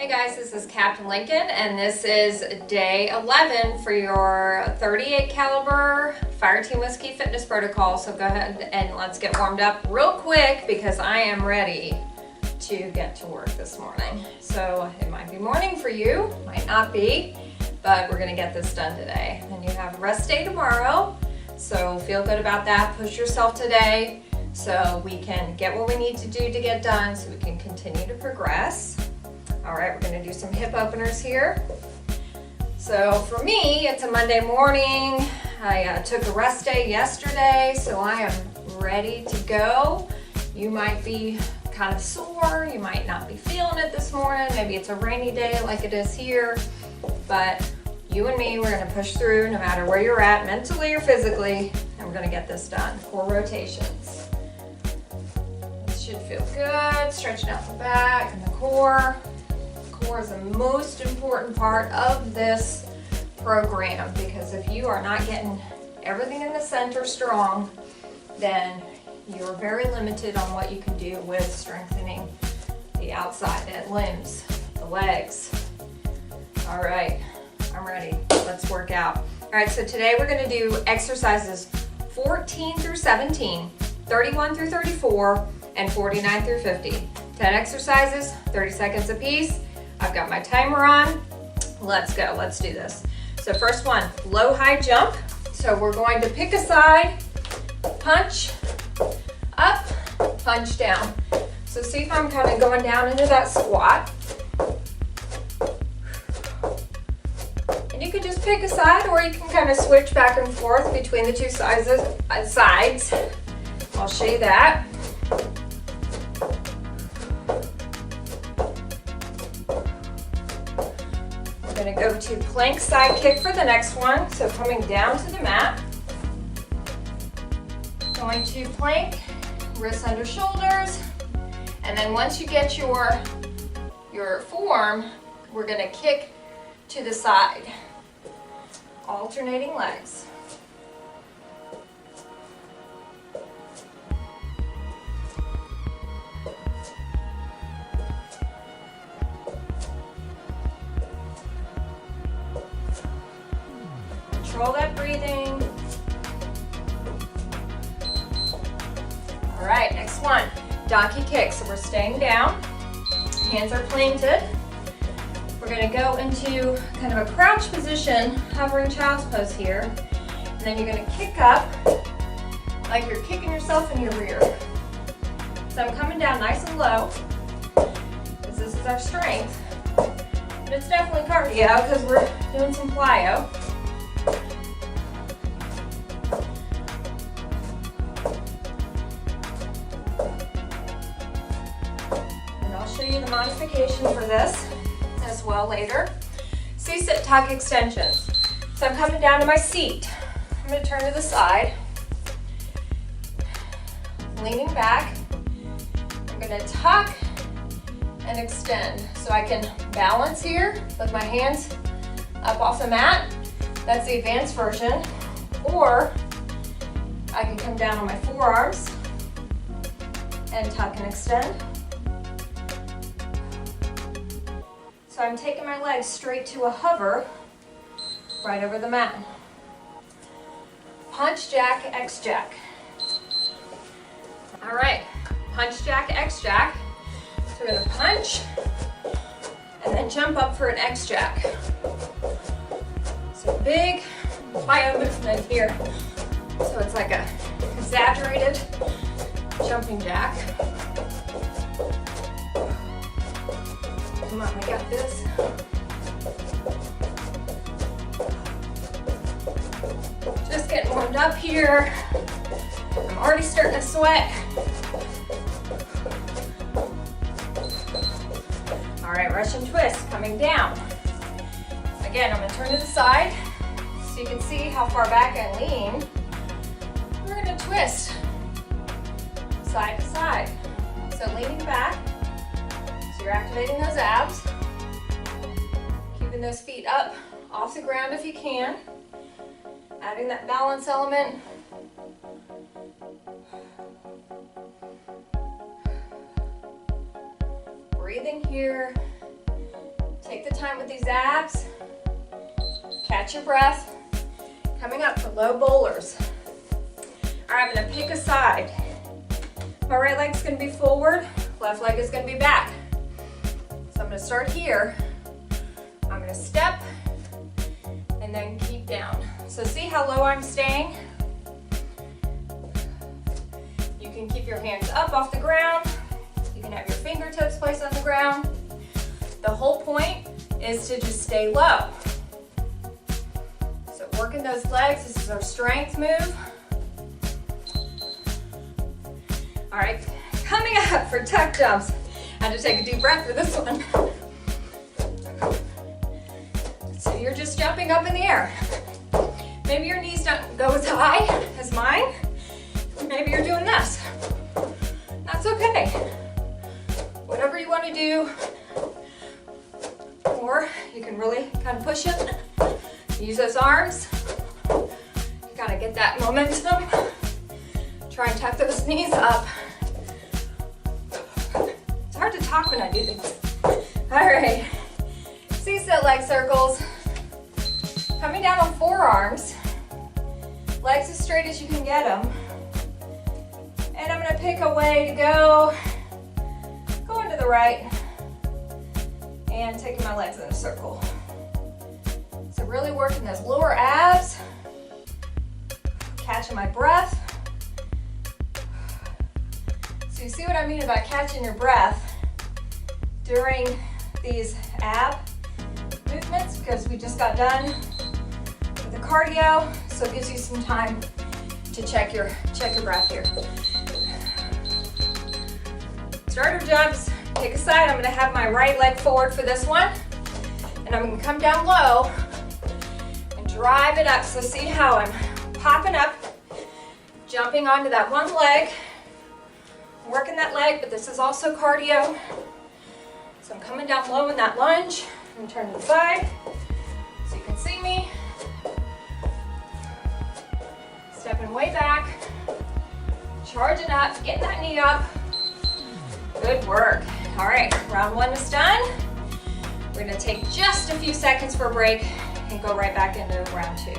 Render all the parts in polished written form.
Hey guys, this is Captain Lincoln and this is day 11 for your 38 caliber Fire Team Whiskey fitness protocol. So go ahead and let's get warmed up real quick because I am ready to get to work this morning. So it might be morning for you, might not be, but we're gonna get this done today. And you have a rest day tomorrow, so feel good about that. Push yourself today so we can get what we need to do to get done so we can continue to progress. All right, we're gonna do some hip openers here. So for me, it's a Monday morning. I took a rest day yesterday, so I am ready to go. You might be kind of sore, you might not be feeling it this morning. Maybe it's a rainy day like it is here, but you and me, we're gonna push through no matter where you're at, mentally or physically, and we're gonna get this done. 4 rotations. This should feel good, stretching out the back and the core. Core is the most important part of this program because if you are not getting everything in the center strong, then you're very limited on what you can do with strengthening the outside limbs, the legs. All right, I'm ready. Let's work out. All right, so today we're going to do exercises 14 through 17, 31 through 34, and 49 through 50. 10 exercises, 30 seconds a piece. I've got my timer on. Let's go, let's do this. So first one, low high jump. So we're going to pick a side, punch up, punch down. So see if I'm kind of going down into that squat. And you could just pick a side or you can kind of switch back and forth between the two sides. I'll show you that. We're going to go to plank side kick for the next one. So coming down to the mat. Going to plank, wrists under shoulders. And then once you get your form, we're going to kick to the side. Alternating legs. Control that breathing. All right, next one, donkey kick. So we're staying down, hands are planted. We're gonna go into kind of a crouch position, hovering child's pose here. And then you're gonna kick up like you're kicking yourself in your rear. So I'm coming down nice and low, because this is our strength. But it's definitely cardio, because we're doing some plyo. Show you the modification for this as well later. C-sit tuck extensions. So I'm coming down to my seat. I'm going to turn to the side, leaning back. I'm going to tuck and extend so I can balance here with my hands up off the mat. That's the advanced version. Or I can come down on my forearms and tuck and extend. So I'm taking my legs straight to a hover right over the mat. Punch, jack, X jack. All right, punch, jack, X jack. So we're gonna punch and then jump up for an X jack. So big plyo movement here. So it's like a exaggerated jumping jack. Come on, we got this. Just getting warmed up here. I'm already starting to sweat. All right, Russian twist, coming down. Again, I'm gonna turn to the side so you can see how far back I lean. We're gonna twist side to side. So leaning back. You're activating those abs, keeping those feet up off the ground if you can, adding that balance element. Breathing here, Take the time with these abs. Catch your breath. Coming up for low bowlers. All right, I'm gonna pick a side. My right leg's gonna be forward, left leg is gonna be back. So I'm gonna start here. I'm gonna step and then keep down. So see how low I'm staying? You can keep your hands up off the ground. You can have your fingertips placed on the ground. The whole point is to just stay low. So working those legs, this is our strength move. All right, coming up for tuck jumps. I had to take a deep breath for this one. So you're just jumping up in the air. Maybe your knees don't go as high as mine. Maybe you're doing this. That's okay. Whatever you want to do. Or you can really kind of push it. Use those arms. You gotta get that momentum. Try and tuck those knees up. It's hard to talk when I do things. All right. C-sit leg circles. Coming down on forearms. Legs as straight as you can get them. And I'm gonna pick a way to go. Going to the right. And taking my legs in a circle. So really working those lower abs. Catching my breath. So you see what I mean about catching your breath during these ab movements, because we just got done with the cardio, so it gives you some time to check your breath here. Starter jumps, pick a side. I'm gonna have my right leg forward for this one, and I'm gonna come down low and drive it up. So see how I'm popping up, jumping onto that one leg, working that leg, but this is also cardio. So I'm coming down low in that lunge. I'm gonna turn to the side so you can see me. Stepping way back, charging up, getting that knee up. Good work. All right, round one is done. We're gonna take just a few seconds for a break and go right back into round two.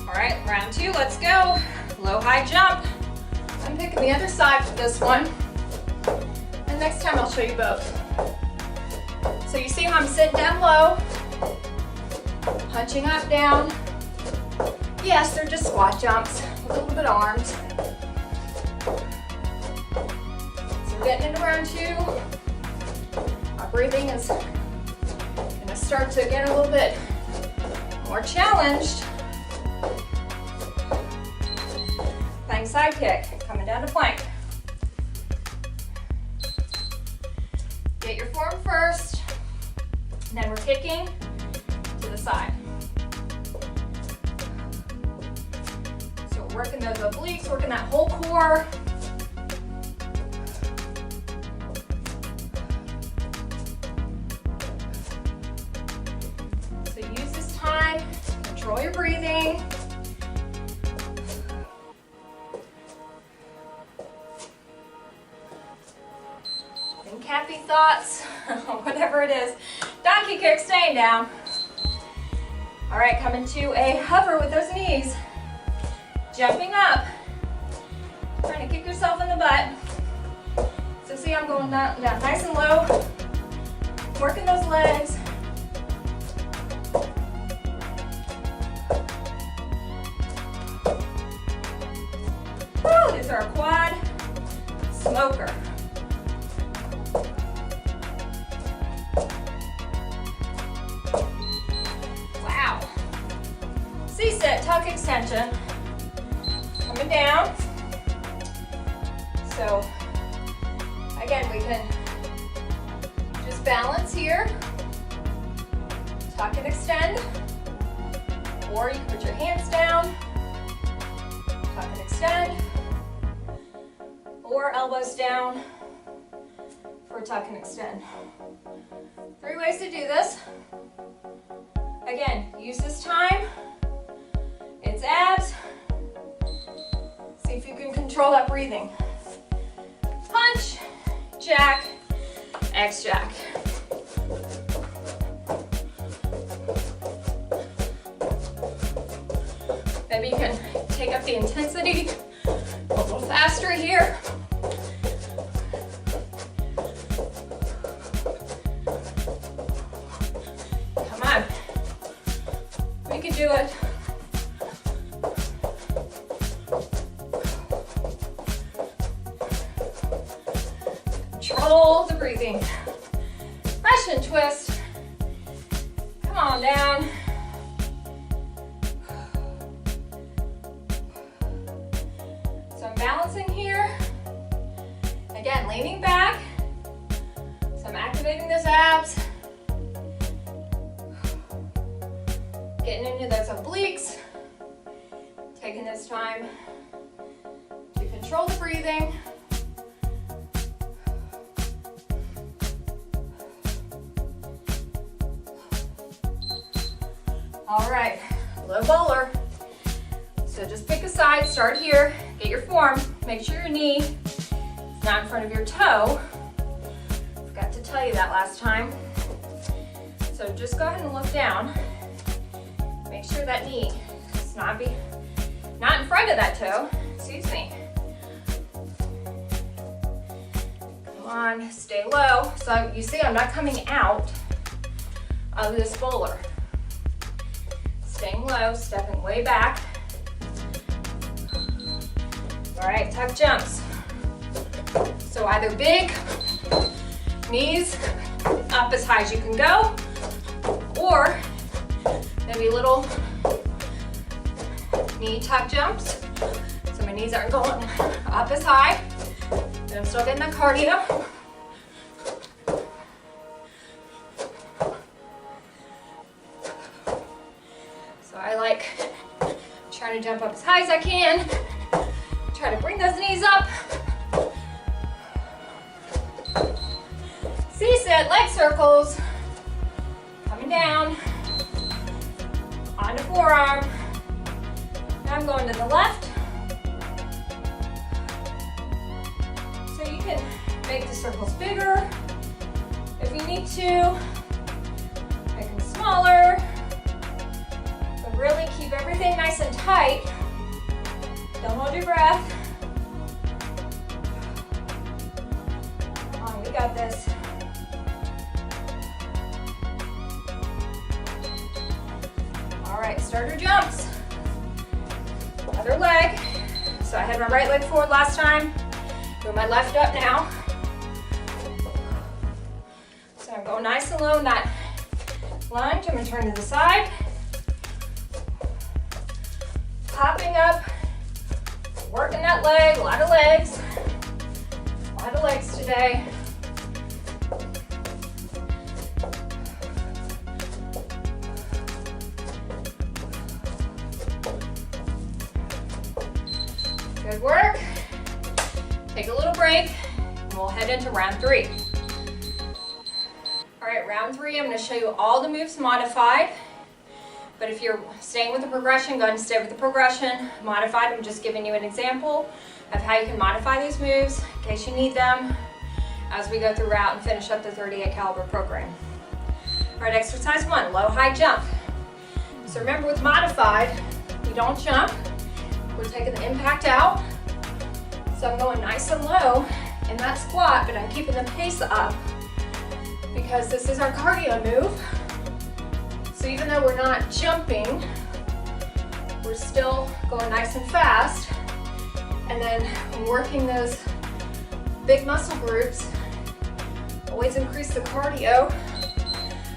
All right, round two, let's go. Low, high jump. I'm picking the other side for this one. And next time I'll show you both. So you see how I'm sitting down low, punching up, down. Yes, they're just squat jumps with a little bit of arms. So we're getting into round two. Our breathing is gonna start to get a little bit more challenged. Plank side kick, coming down to plank. Get your form first, and then we're kicking to the side. So we're working those obliques, working that whole core. So use this time, control your breathing. Happy thoughts, whatever it is. Donkey kick, staying down. All right, coming to a hover with those knees. Jumping up. Trying to kick yourself in the butt. So see, I'm going down nice and low. Working those legs. Woo, these are a quad smoker. C-sit, tuck extension, coming down. So again, we can just balance here, tuck and extend, or you can put your hands down, tuck and extend, or elbows down for tuck and extend. 3 ways to do this. Again, use this time. It's abs. See if you can control that breathing. Punch, jack, X jack. take up the intensity a little faster here. Come on. We can do it. Control the breathing. Russian twist. Come on down. So I'm balancing here. Again, leaning back. So I'm activating those abs. Getting into those obliques. Taking this time to control the breathing. All right, low bowler. So just pick a side, start here, get your form, make sure your knee is not in front of your toe. Forgot to tell you that last time. So just go ahead and look down. Make sure that knee is not in front of that toe, excuse me. Come on, stay low. So you see I'm not coming out of this bowler. Staying low, stepping way back. All right, tuck jumps. So either big knees up as high as you can go, or maybe little knee tuck jumps. So my knees aren't going up as high, but I'm still getting that cardio. I like trying to jump up as high as I can. Try to bring those knees up. C-set, leg circles. Coming down. Onto forearm. Now I'm going to the left. So you can make the circles bigger if you need to. Make them smaller. Really keep everything nice and tight. Don't hold your breath. Come on, we got this. All right, starter jumps. Other leg. So I had my right leg forward last time. Doing my left up now. So I'm going nice and low in that lunge. I'm gonna turn to the side. Popping up, working that leg, a lot of legs today. Good work. Take a little break, and we'll head into round 3. All right, round 3, I'm gonna show you all the moves modified. But if you're staying with the progression, go ahead and stay with the progression. Modified, I'm just giving you an example of how you can modify these moves in case you need them as we go throughout and finish up the 38 caliber program. All right, exercise 1, low high jump. So remember with modified, we don't jump. We're taking the impact out. So I'm going nice and low in that squat, but I'm keeping the pace up because this is our cardio move. So even though we're not jumping, we're still going nice and fast. And then working those big muscle groups, always increase the cardio.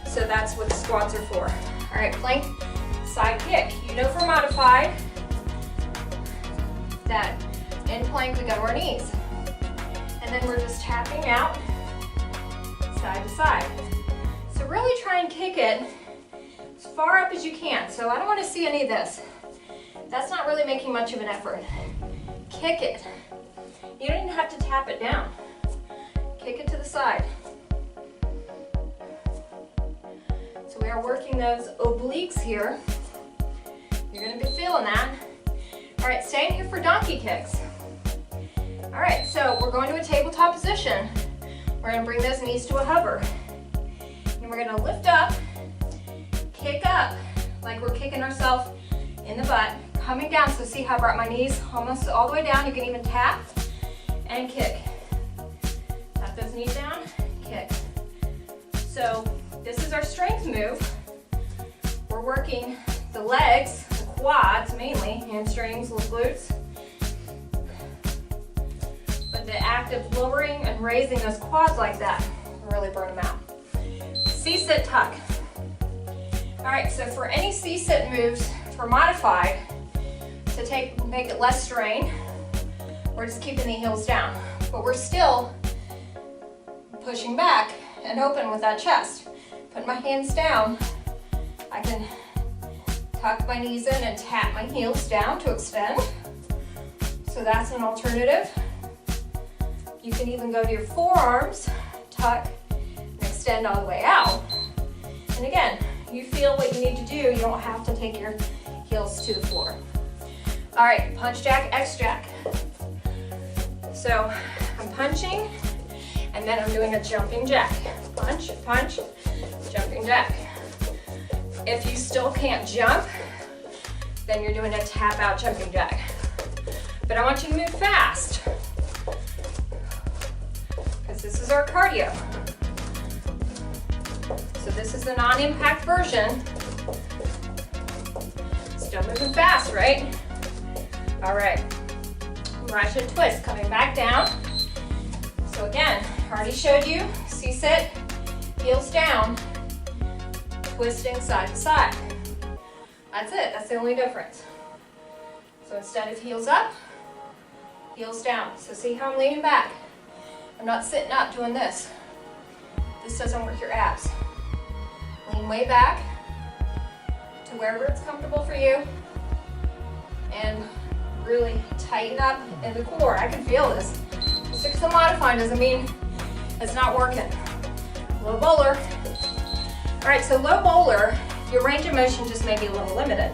So that's what the squats are for. All right, plank, side kick. You know for modified that in plank we go to our knees. And then we're just tapping out side to side. So really try and kick it as far up as you can. So I don't want to see any of this. That's not really making much of an effort. Kick it. You don't even have to tap it down. Kick it to the side. So we are working those obliques here. You're going to be feeling that. All right, staying here for donkey kicks. All right, so we're going to a tabletop position. We're going to bring those knees to a hover. And we're going to lift up, kick up, like we're kicking ourselves in the butt, coming down. So see how I brought my knees almost all the way down. You can even tap and kick. Tap those knees down, kick. So this is our strength move. We're working the legs, the quads mainly, hamstrings, little glutes. But the act of lowering and raising those quads like that will really burn them out. C-sit tuck. All right, so for any C-sit moves for modified, to make it less strain, we're just keeping the heels down. But we're still pushing back and open with that chest. Put my hands down. I can tuck my knees in and tap my heels down to extend. So that's an alternative. You can even go to your forearms, tuck, and extend all the way out. And again, you feel what you need to do. You don't have to take your heels to the floor. All right, punch jack, X jack. So I'm punching, and then I'm doing a jumping jack. Punch, punch, jumping jack. If you still can't jump, then you're doing a tap out jumping jack. But I want you to move fast, because this is our cardio. So this is the non-impact version. Still moving fast, right? All right, Russian twist, coming back down. So again, I already showed you, C-sit, heels down, twisting side to side. That's it, that's the only difference. So instead of heels up, heels down. So see how I'm leaning back? I'm not sitting up doing this. This doesn't work your abs. Lean way back to wherever it's comfortable for you, and really tighten up in the core. I can feel this. Just because I'm modifying doesn't mean it's not working. Low bowler. All right, so low bowler, your range of motion just may be a little limited.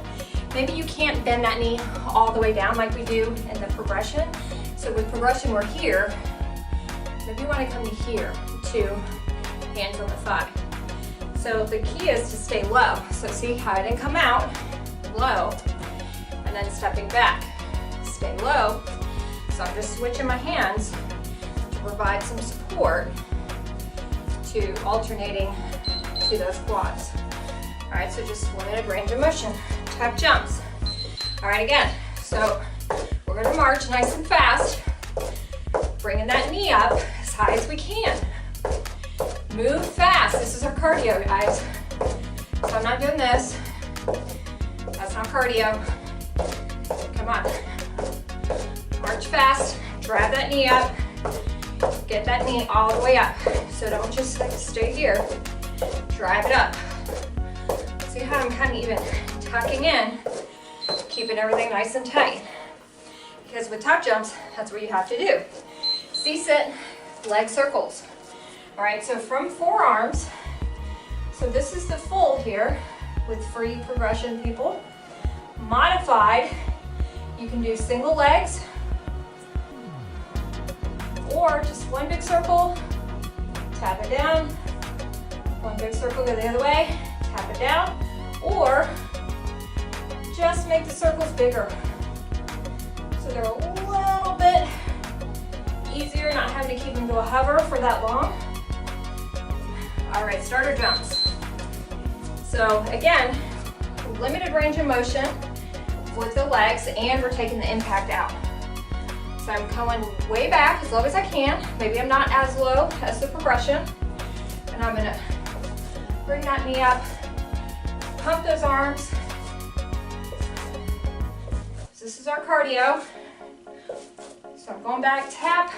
Maybe you can't bend that knee all the way down like we do in the progression. So with progression, we're here. Maybe you want to come to here, to hands on the thigh. So the key is to stay low. So see how I didn't come out, low, and then stepping back. Stay low. So I'm just switching my hands to provide some support to alternating to those quads. All right, so just limited range of motion. Tuck jumps. All right, again. So we're gonna march nice and fast, bringing that knee up as high as we can. Move fast. This is our cardio, guys. So I'm not doing this. That's not cardio. Come on. March fast. Drive that knee up. Get that knee all the way up. So don't just stay here. Drive it up. See how I'm kind of even tucking in, keeping everything nice and tight. Because with tuck jumps, that's what you have to do. C-sit, leg circles. All right, so from forearms, so this is the full here with free progression people. Modified, you can do single legs, or just one big circle, tap it down, one big circle, go the other way, tap it down, or just make the circles bigger. So they're a little bit easier, not having to keep them to a hover for that long. All right, starter jumps. So again, limited range of motion with the legs, and we're taking the impact out. So I'm going way back as low as I can. Maybe I'm not as low as the progression. And I'm gonna bring that knee up, pump those arms. So this is our cardio. So I'm going back, tap,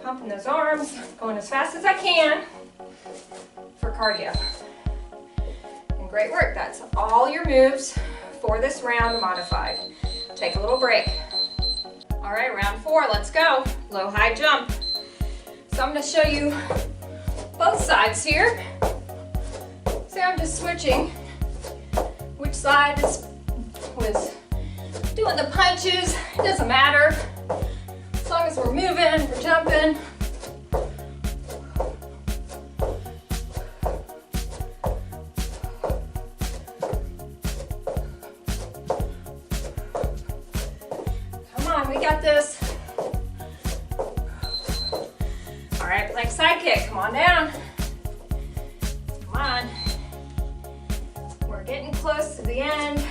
pumping those arms, going as fast as I can for cardio. And great work. That's all your moves for this round modified. Take a little break. All right, round 4, let's go. Low, high jump. So I'm gonna show you both sides here. So I'm just switching which side was doing the punches. It doesn't matter. As long as we're moving, we're jumping. Plank side kick, come on down. Come on. We're getting close to the end.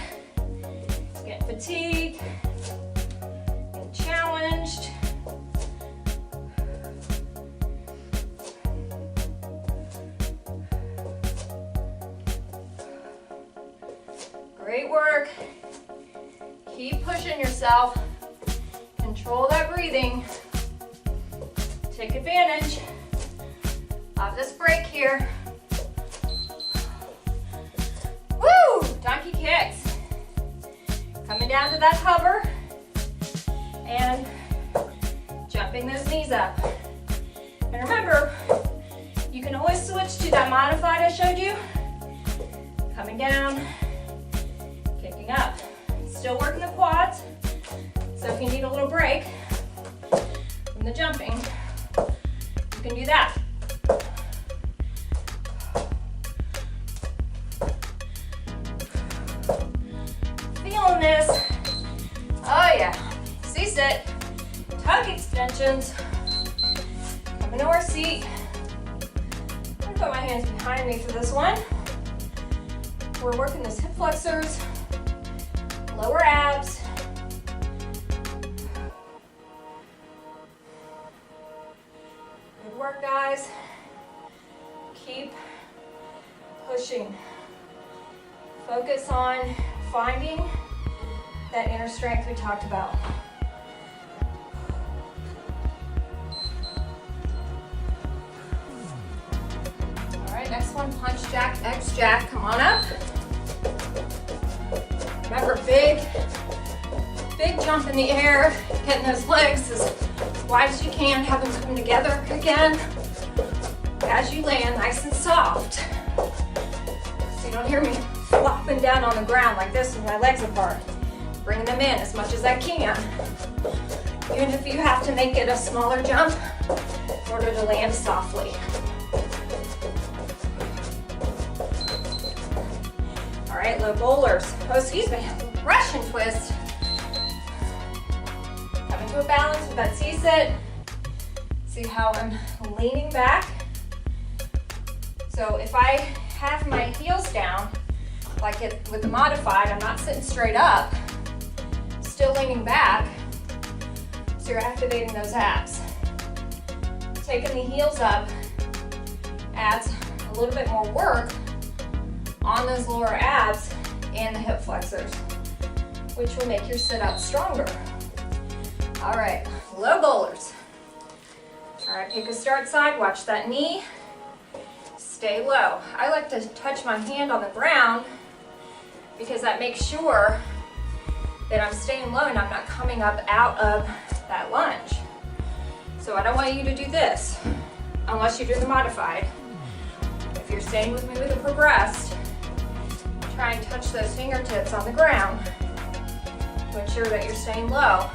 Getting fatigued, getting challenged. Great work. Keep pushing yourself. Control that breathing. Take advantage of this break here. Woo! Donkey kicks. Coming down to that hover and jumping those knees up. And remember, you can always switch to that modified I showed you. Coming down, kicking up. Still working the quads. So if you need a little break from the jumping, you can do that. Feeling this. Oh yeah. C-sit. Tug extensions. Come into our seat. I'm gonna put my hands behind me for this one. We're working those hip flexors, lower abs. Good work, guys. Keep pushing. Focus on finding that inner strength we talked about. All right, next one, punch jack, X jack. Come on up. Remember, big jump in the air. Getting those legs as wide as you can. Have them come together again as you land, nice and soft. So you don't hear me flopping down on the ground like this with my legs apart. Bring them in as much as I can. Even if you have to make it a smaller jump in order to land softly. All right, low bowlers. Oh, excuse me, Russian twist. Coming to a balance with that C-sit. See how I'm leaning back? So if I have my heels down, like it with the modified, I'm not sitting straight up, still leaning back, so you're activating those abs. Taking the heels up adds a little bit more work on those lower abs and the hip flexors, which will make your sit-up stronger. All right, low bowlers. All right, pick a start side, watch that knee, stay low. I like to touch my hand on the ground because that makes sure that I'm staying low and I'm not coming up out of that lunge. So I don't want you to do this unless you do the modified. If you're staying with me with the progressed, try and touch those fingertips on the ground to ensure that you're staying low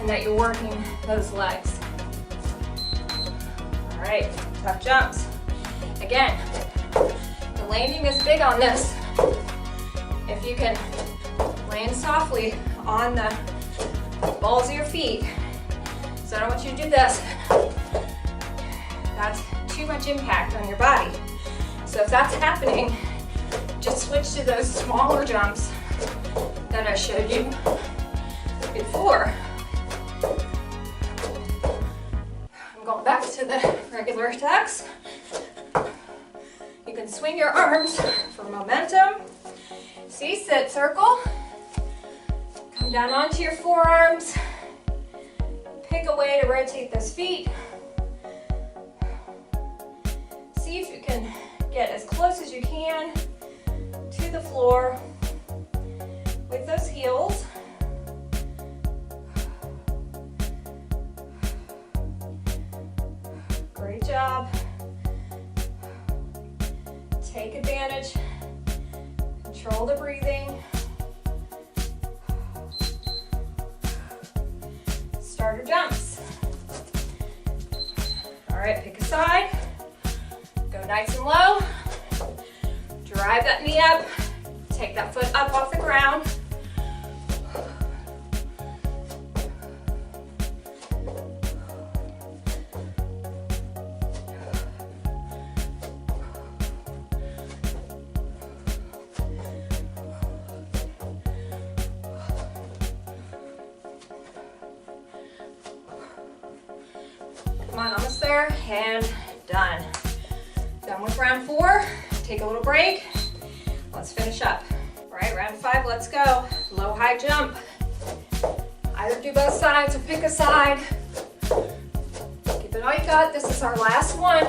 and that you're working those legs. All right, tough jumps. Again, the landing is big on this. If you can land softly on the balls of your feet. So I don't want you to do this. That's too much impact on your body. So if that's happening, just switch to those smaller jumps that I showed you before. I'm going back to the regular tucks. You can swing your arms for momentum. C-sit circle. Come down onto your forearms. Pick a way to rotate those feet. See if you can get as close as you can to the floor with those heels. Great job. Take advantage. Control the breathing. Starter jumps. All right, pick a side. Go nice and low. Drive that knee up. Take that foot up off the ground. there, and done. Done with round 4. Take a little break. Let's finish up. All right, round 5, let's go. Low, high jump. Either do both sides or pick a side. Give it all you got. This is our last one.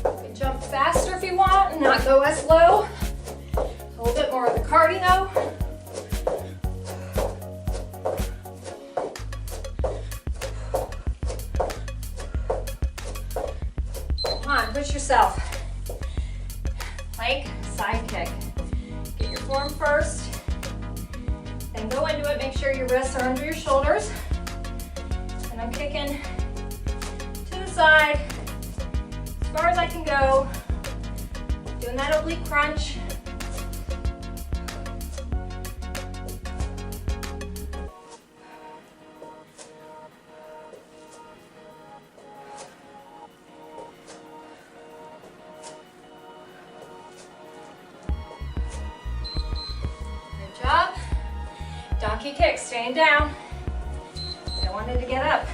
You can jump faster if you want and not go as low. A little bit more of the cardio. Come on, push yourself. Plank, side kick. Get your form first. Then go into it. Make sure your wrists are under your shoulders. And I'm kicking to the side as far as I can go. Doing that oblique crunch. Donkey kick, staying down. Don't want it to get up.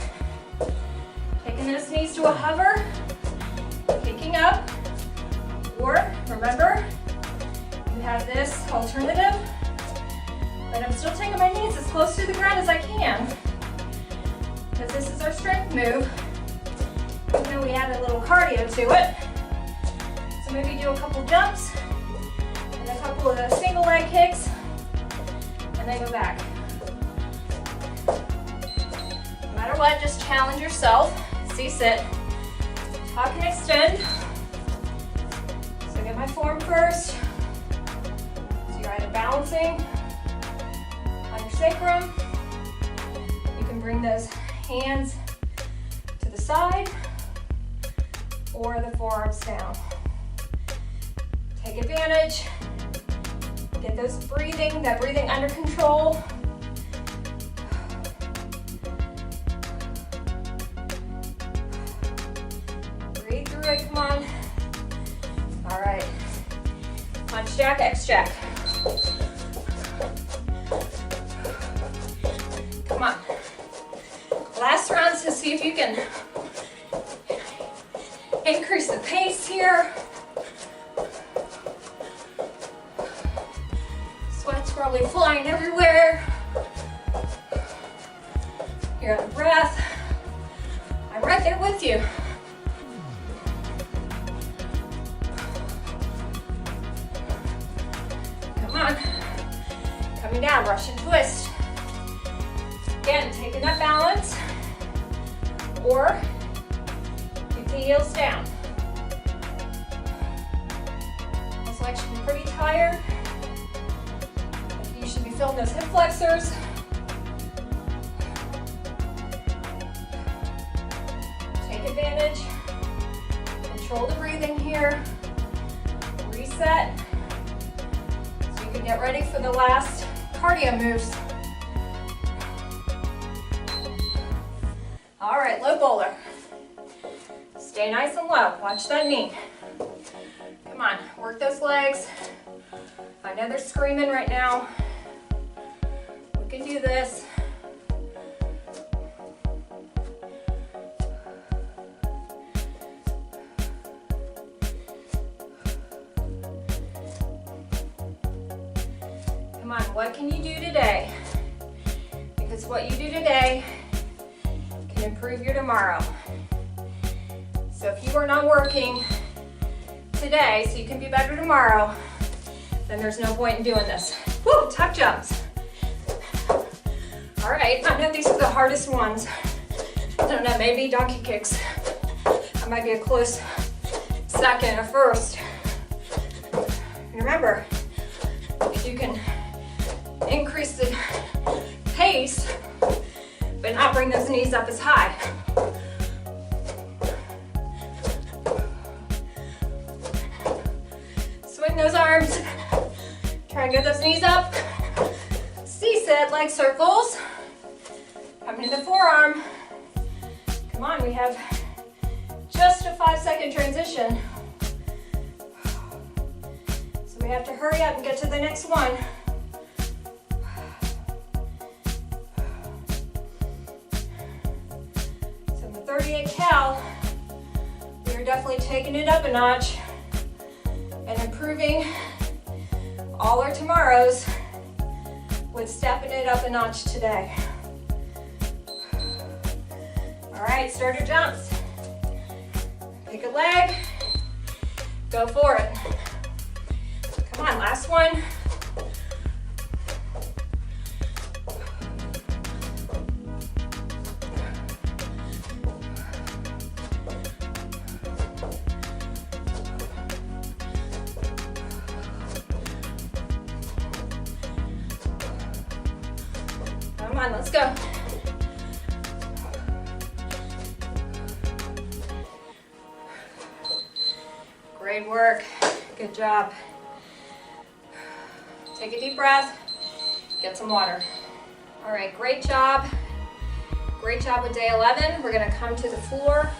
Taking those knees to a hover, kicking up. Or, remember, you have this alternative, but I'm still taking my knees as close to the ground as I can, because this is our strength move. Even though we add a little cardio to it. So maybe do a couple jumps, and a couple of single leg kicks, and then go back. No matter what, just challenge yourself. C-sit. Tuck and extend. So get my form first. So you're either balancing on your sacrum. You can bring those hands to the side or the forearms down. Take advantage. Get that breathing under control. Breathe through it, come on. All right, punch jack, X jack. Come on. Last round to see if you can increase the pace here. Sweat's probably flying everywhere. You're out of breath. I'm right there with you. Come on. Coming down, Russian twist. Again, taking that balance. Or keep the heels down. This leg should be pretty tired. You should be feeling those hip flexors. Take advantage. Control the breathing here. Reset. So you can get ready for the last cardio moves. All right, low bowler. Stay nice and low. Watch that knee. Come on, work those legs. I know they're screaming right now. We can do this. Come on, what can you do today? Because what you do today can improve your tomorrow. So if you are not working today so you can be better tomorrow, then there's no point in doing this. Woo, tuck jumps. All right, I know these are the hardest ones. I don't know, maybe donkey kicks. I might be a close second or first. And remember, if you can increase the pace, but not bring those knees up as high. Swing those arms. Try and get those knees up. C-sit, leg circles. Coming to the forearm. Come on, we have just a 5-second transition. So we have to hurry up and get to the next one. 38 cal, we are definitely taking it up a notch and improving all our tomorrows with stepping it up a notch today. All right, start your jumps. Pick a leg, go for it. Come on, last one. Come on, let's go. Great work. Good job. Take a deep breath. Get some water. All right, great job. Great job with day 11. We're going to come to the floor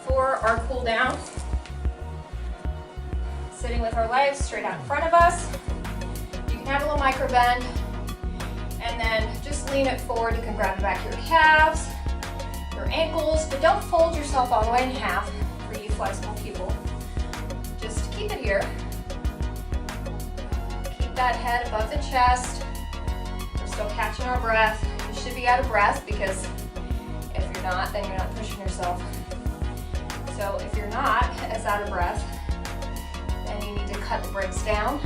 for our cool down. Sitting with our legs straight out in front of us. You can have a little micro bend. And then just lean it forward. You can grab the back of your calves, your ankles, but don't fold yourself all the way in half for you flexible people. Just keep it here. Keep that head above the chest. We're still catching our breath. You should be out of breath because if you're not, then you're not pushing yourself. So if you're not as out of breath, then you need to cut the brakes down.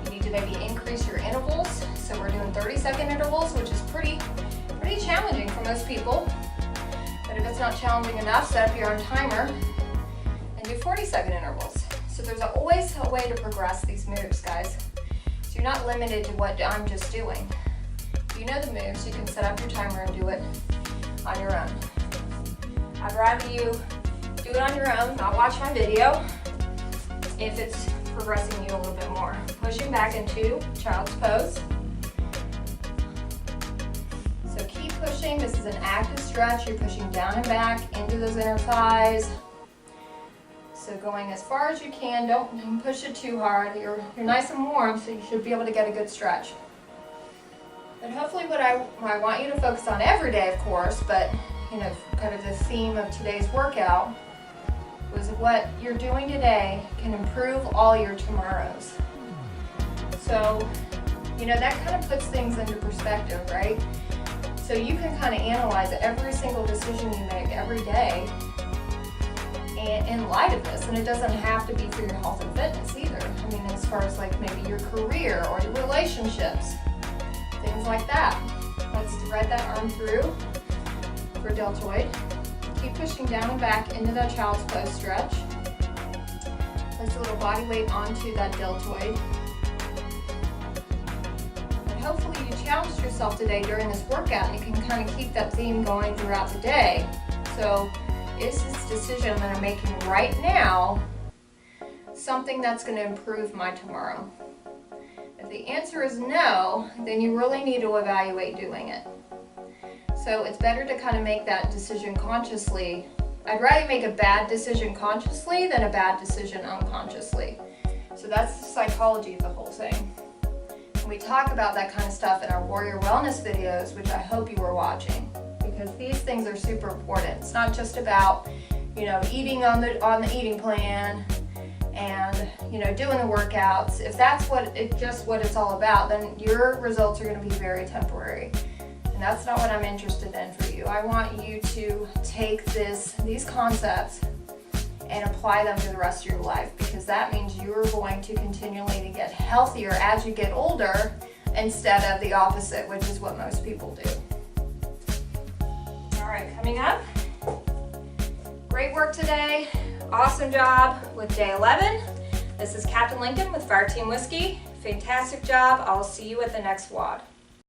You need to maybe increase your intervals. So we're doing 30-second intervals, which is pretty challenging for most people. But if it's not challenging enough, set up your own timer and do 40-second intervals. So there's always a way to progress these moves, guys. So you're not limited to what I'm just doing. If you know the moves, you can set up your timer and do it on your own. I'd rather you do it on your own, not watch my video, if it's progressing you a little bit more. Pushing back into child's pose. So keep pushing. This is an active stretch. You're pushing down and back into those inner thighs. So going as far as you can. Don't push it too hard. You're nice and warm, so you should be able to get a good stretch. But hopefully what I want you to focus on every day, of course, but you know, kind of the theme of today's workout was what you're doing today can improve all your tomorrows. So, you know, that kind of puts things into perspective, right? So you can kind of analyze every single decision you make every day in light of this, and it doesn't have to be for your health and fitness either. I mean, as far as like maybe your career or your relationships, things like that. Let's thread that arm through for deltoid. Keep pushing down and back into that child's pose stretch. Place a little body weight onto that deltoid. And hopefully you challenged yourself today during this workout and you can kind of keep that theme going throughout the day. So is this decision that I'm making right now something that's going to improve my tomorrow? If the answer is no, then you really need to evaluate doing it. So it's better to kind of make that decision consciously. I'd rather make a bad decision consciously than a bad decision unconsciously. So that's the psychology of the whole thing. And we talk about that kind of stuff in our Warrior Wellness videos, which I hope you were watching, because these things are super important. It's not just about, you know, eating on the eating plan and, you know, doing the workouts. If that's what it's all about, then your results are going to be very temporary. And that's not what I'm interested in for you. I want you to take these concepts and apply them to the rest of your life, because that means you're going to continually to get healthier as you get older instead of the opposite, which is what most people do. All right, coming up. Great work today. Awesome job with day 11. This is Captain Lincoln with Fireteam Whiskey. Fantastic job. I'll see you at the next WOD.